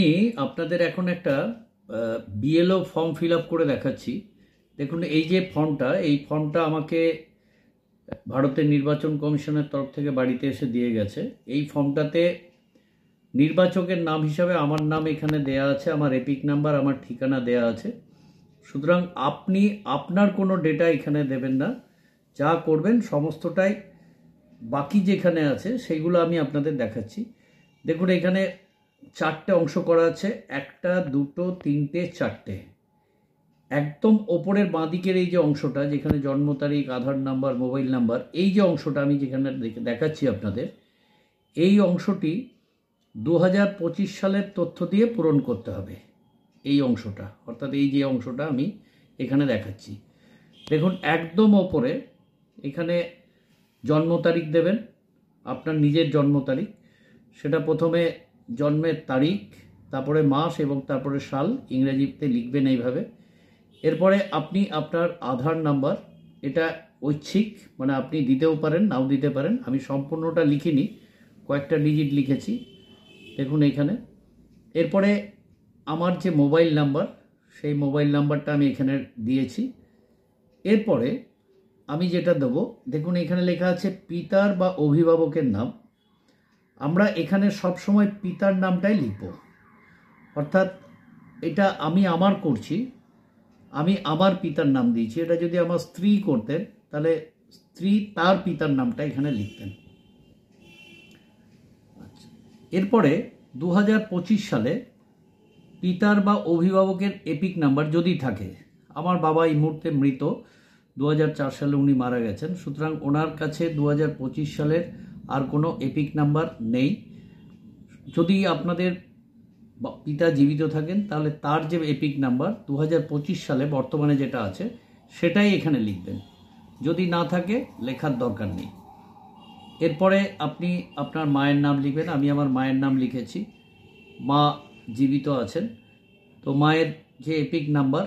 আমি আপনাদের এখন একটা বিএলও ফর্ম ফিল আপ করে দেখাচ্ছি। দেখুন, এই যে ফর্মটা, এই ফর্মটা আমাকে ভারতের নির্বাচন কমিশনের তরফ থেকে বাড়িতে এসে দিয়ে গেছে। এই ফর্মটাতে নির্বাচকের নাম হিসাবে আমার নাম এখানে দেয়া আছে, আমার এপিক নাম্বার, আমার ঠিকানা দেয়া আছে। সুতরাং আপনি আপনার কোনো ডেটা এখানে দেবেন না। যা করবেন সমস্তটাই বাকি যেখানে আছে সেইগুলো আমি আপনাদের দেখাচ্ছি। দেখুন, এখানে চারটে অংশ করা আছে, একটা, দুটো, তিনটে, চারটে। একদম ওপরের বাঁদিকের এই যে অংশটা, যেখানে জন্ম তারিখ, আধার নাম্বার, মোবাইল নাম্বার, এই যে অংশটা আমি যেখানে দেখাচ্ছি আপনাদের, এই অংশটি 2025 সালের তথ্য দিয়ে পূরণ করতে হবে। এই অংশটা, অর্থাৎ এই যে অংশটা আমি এখানে দেখাচ্ছি, দেখুন একদম ওপরে এখানে জন্ম তারিখ দেবেন, আপনার নিজের জন্ম তারিখ। সেটা প্রথমে জন্মের তারিখ, তারপরে মাস এবং তারপরে সাল, ইংরেজিতে লিখবেন এইভাবে। এরপরে আপনি আপনার আধার নাম্বার, এটা ঐচ্ছিক, মানে আপনি দিতেও পারেন, নাও দিতে পারেন। আমি সম্পূর্ণটা লিখিনি, কয়েকটা ডিজিট লিখেছি, দেখুন এইখানে। এরপরে আমার যে মোবাইল নাম্বার, সেই মোবাইল নাম্বারটা আমি এখানে দিয়েছি। এরপরে আমি যেটা দেবো, দেখুন এখানে লেখা আছে পিতার বা অভিভাবকের নাম। আমরা এখানে সবসময় পিতার নামটাই লিখব, অর্থাৎ এটা আমি আমার করছি, আমি আমার পিতার নাম দিয়েছি। এটা যদি আমার স্ত্রী করতেন, তাহলে স্ত্রী তার পিতার নামটা এখানে লিখতেন। এরপরে 2025 সালে পিতার বা অভিভাবকের এপিক নাম্বার যদি থাকে, আমার বাবা এই মুহূর্তে মৃত, 2004 সালে উনি মারা গেছেন, সুতরাং ওনার কাছে 2025 সালের আর কোনো এপিক নাম্বার নেই। যদি আপনাদের পিতা জীবিত থাকেন, তাহলে তার যে এপিক নাম্বার 2025 সালে বর্তমানে যেটা আছে সেটাই এখানে লিখবেন। যদি না থাকে, লেখার দরকার নেই। এরপরে আপনি আপনার মায়ের নাম লিখবেন। আমি আমার মায়ের নাম লিখেছি, মা জীবিত আছেন, তো মায়ের যে এপিক নাম্বার,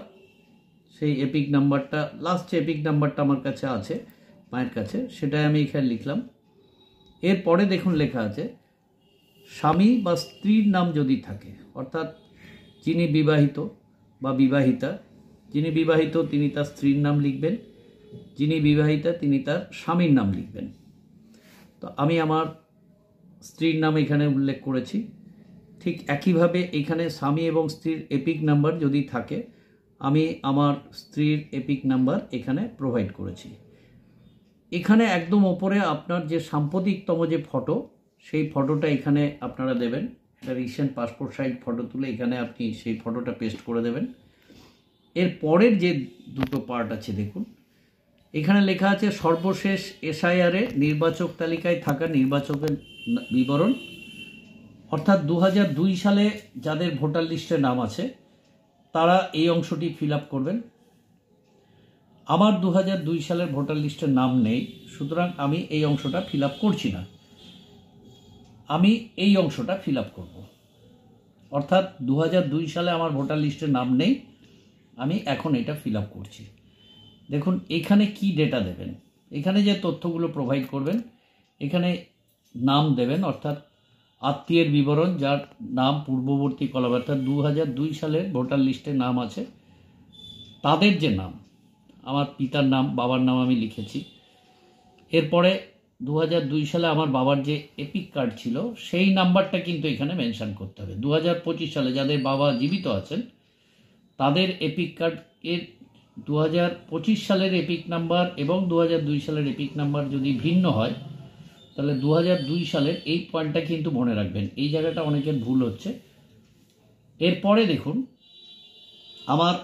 সেই এপিক নাম্বারটা, লাস্ট যে এপিক নাম্বারটা আমার কাছে আছে মায়ের কাছে, সেটাই আমি এখানে লিখলাম। এরপরে দেখুন লেখা আছে স্বামী বা স্ত্রীর নাম যদি থাকে, অর্থাৎ যিনি বিবাহিত বা বিবাহিতা, যিনি বিবাহিত তিনি তার স্ত্রীর নাম লিখবেন, যিনি বিবাহিতা তিনি তার স্বামীর নাম লিখবেন। তো আমি আমার স্ত্রীর নাম এখানে উল্লেখ করেছি। ঠিক একইভাবে এখানে স্বামী এবং স্ত্রীর এপিক নাম্বার যদি থাকে, আমি আমার স্ত্রীর এপিক নাম্বার এখানে প্রোভাইড করেছি। এখানে একদম ওপরে আপনার যে সাম্প্রতিকতম যে ফটো, সেই ফটোটা এখানে আপনারা দেবেন। একটা রিসেন্ট পাসপোর্ট সাইজ ফটো তুলে এখানে আপনি সেই ফটোটা পেস্ট করে দেবেন। এর পরের যে দুটো পার্ট আছে, দেখুন এখানে লেখা আছে সর্বশেষ এসআইআরে নির্বাচক তালিকায় থাকা নির্বাচকের বিবরণ, অর্থাৎ 2002 সালে যাদের ভোটার লিস্টে নাম আছে তারা এই অংশটি ফিল আপ করবেন। আমার 2002 সালের ভোটার লিস্টের নাম নেই, সুতরাং আমি এই অংশটা ফিল আপ করছি না, আমি এই অংশটা ফিল আপ করব। অর্থাৎ 2002 সালে আমার ভোটার লিস্টের নাম নেই, আমি এখন এটা ফিল আপ করছি। দেখুন এখানে কি ডেটা দেবেন, এখানে যে তথ্যগুলো প্রোভাইড করবেন, এখানে নাম দেবেন, অর্থাৎ আত্মীয়ের বিবরণ, যার নাম পূর্ববর্তী কলাম, অর্থাৎ 2002 সালের ভোটার লিস্টে নাম আছে তাদের যে নাম, আমার পিতার নাম, বাবার নাম আমি লিখেছি। এরপরে 2002 সালে আমার বাবার যে এপিক কার্ড ছিল সেই নাম্বারটা কিন্তু এখানে মেনশন করতে হবে। 2025 সালে যাদের বাবা জীবিত আছেন তাদের এপিক কার্ড এর 2025 সালের এপিক নাম্বার এবং 2002 সালের এপিক নাম্বার যদি ভিন্ন হয়, তাহলে 2002 সালের এই পয়েন্টটা কিন্তু মনে রাখবেন, এই জায়গাটা অনেকের ভুল হচ্ছে। এরপরে দেখুন আমার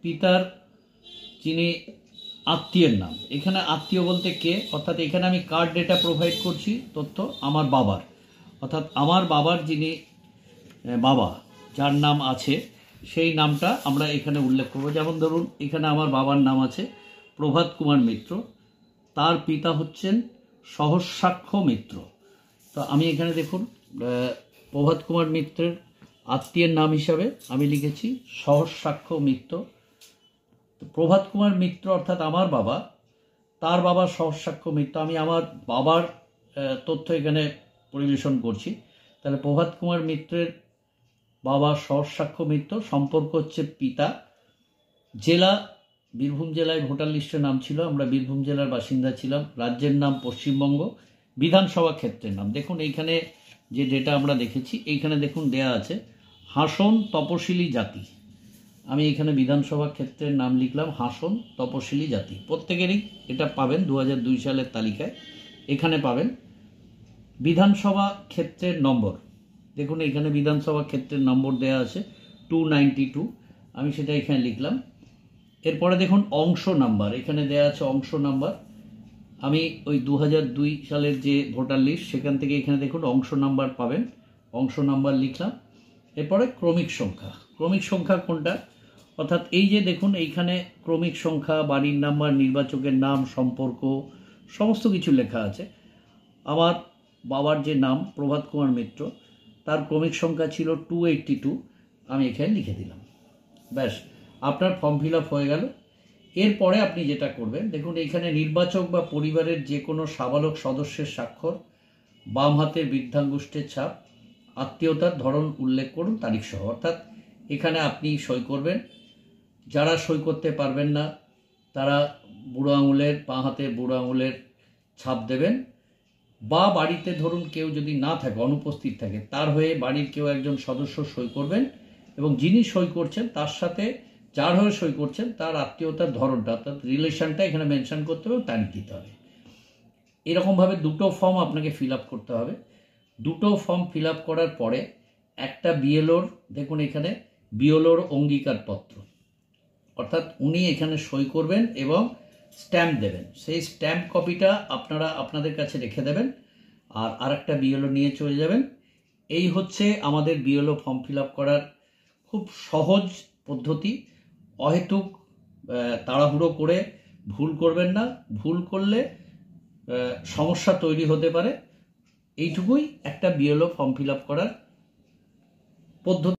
পিতার যিনি আত্মীয়ের নাম, এখানে আত্মীয় বলতে কে, অর্থাৎ এখানে আমি কার্ড ডেটা প্রোভাইড করছি তথ্য আমার বাবার, অর্থাৎ আমার বাবার যিনি বাবা যার নাম আছে সেই নামটা আমরা এখানে উল্লেখ করব। যেমন ধরুন এখানে আমার বাবার নাম আছে প্রভাত কুমার মিত্র, তার পিতা হচ্ছেন সহস্রাক্ষ মিত্র। তো আমি এখানে দেখুন প্রভাত কুমার মিত্রের আত্মীয়ের নাম হিসাবে আমি লিখেছি সহস্রাক্ষ মিত্র। প্রভাত কুমার মিত্র অর্থাৎ আমার বাবা, তার বাবা সহস্রাক্ষ মিত্র, আমি আমার বাবার তথ্য এখানে পরিবেশন করছি। তাহলে প্রভাত কুমার মিত্রের বাবা সহসাক্ষ্য মিত্র, সম্পর্ক হচ্ছে পিতা, জেলা বীরভূম জেলায় ভোটার লিস্টে নাম ছিল, আমরা বীরভূম জেলার বাসিন্দা ছিলাম, রাজ্যের নাম পশ্চিমবঙ্গ, বিধানসভা ক্ষেত্রের নাম দেখুন এইখানে যে ডেটা আমরা দেখেছি এইখানে দেখুন দেয়া আছে হাসন তপশিলি জাতি। আমি এখানে বিধানসভা ক্ষেত্রের নাম লিখলাম হাসন তপশিলি জাতি। প্রত্যেকেরই এটা পাবেন 2002 সালের তালিকায়, এখানে পাবেন বিধানসভা ক্ষেত্রের নম্বর। দেখুন এখানে বিধানসভা ক্ষেত্রের নম্বর দেয়া আছে 292, আমি সেটা এখানে লিখলাম। এরপরে দেখুন অংশ নাম্বার, এখানে দেয়া আছে অংশ নাম্বার, আমি ওই 2002 সালের যে ভোটার লিস্ট সেখান থেকে এখানে দেখুন অংশ নাম্বার পাবেন, অংশ নাম্বার লিখলাম। এরপরে ক্রমিক সংখ্যা, ক্রমিক সংখ্যা কোনটা, অর্থাৎ এই যে দেখুন এইখানে ক্রমিক সংখ্যা, বাড়ির নাম্বার, নির্বাচকের নাম, সম্পর্ক সমস্ত কিছু লেখা আছে। আমার বাবার যে নাম প্রভাত কুমার মিত্র, তার ক্রমিক সংখ্যা ছিল 282, আমি এখানে লিখে দিলাম। ব্যাস, আপনার ফর্ম ফিল আপ হয়ে গেল। এরপরে আপনি যেটা করবেন দেখুন এইখানে নির্বাচক বা পরিবারের যে কোনো সাবালক সদস্যের স্বাক্ষর, বাম হাতের বৃদ্ধাঙ্গুষ্ঠের ছাপ, আত্মীয়তার ধরন উল্লেখ করুন তারিখ সহ। অর্থাৎ এখানে আপনি সই করবেন, যারা সই করতে পারবেন না তারা বুড়ো আঙুলের, বাঁ হাতের বুড়ো আঙুলের ছাপ দেবেন, বা বাড়িতে ধরুন কেউ যদি না থাকে, অনুপস্থিত থাকে, তার হয়ে বাড়ির কেউ একজন সদস্য সই করবেন এবং যিনি সই করছেন তার সাথে যার হয়ে সই করছেন তার আত্মীয়তার ধরনটা অর্থাৎ রিলেশনটা এখানে মেনশন করতে হবে, তারিখ দিতে হবে। এরকমভাবে দুটো ফর্ম আপনাকে ফিল আপ করতে হবে। দুটো ফর্ম ফিল আপ করার পরে একটা বিএলওর, দেখুন এখানে বিএলওর অঙ্গীকারপত্র, অর্থাৎ উনি এখানে সই করবেন এবং স্ট্যাম্প দেবেন, সেই স্ট্যাম্প কপিটা আপনারা আপনাদের কাছে রেখে দেবেন আর আরেকটা বিএলও নিয়ে চলে যাবেন। এই হচ্ছে আমাদের বিএলও ফর্ম ফিল আপ করার খুব সহজ পদ্ধতি। অহেতুক তাড়াহুড়ো করে ভুল করবেন না, ভুল করলে সমস্যা তৈরি হতে পারে। এইটুকুই একটা বিএলও ফর্ম ফিল আপ করার পদ্ধতি।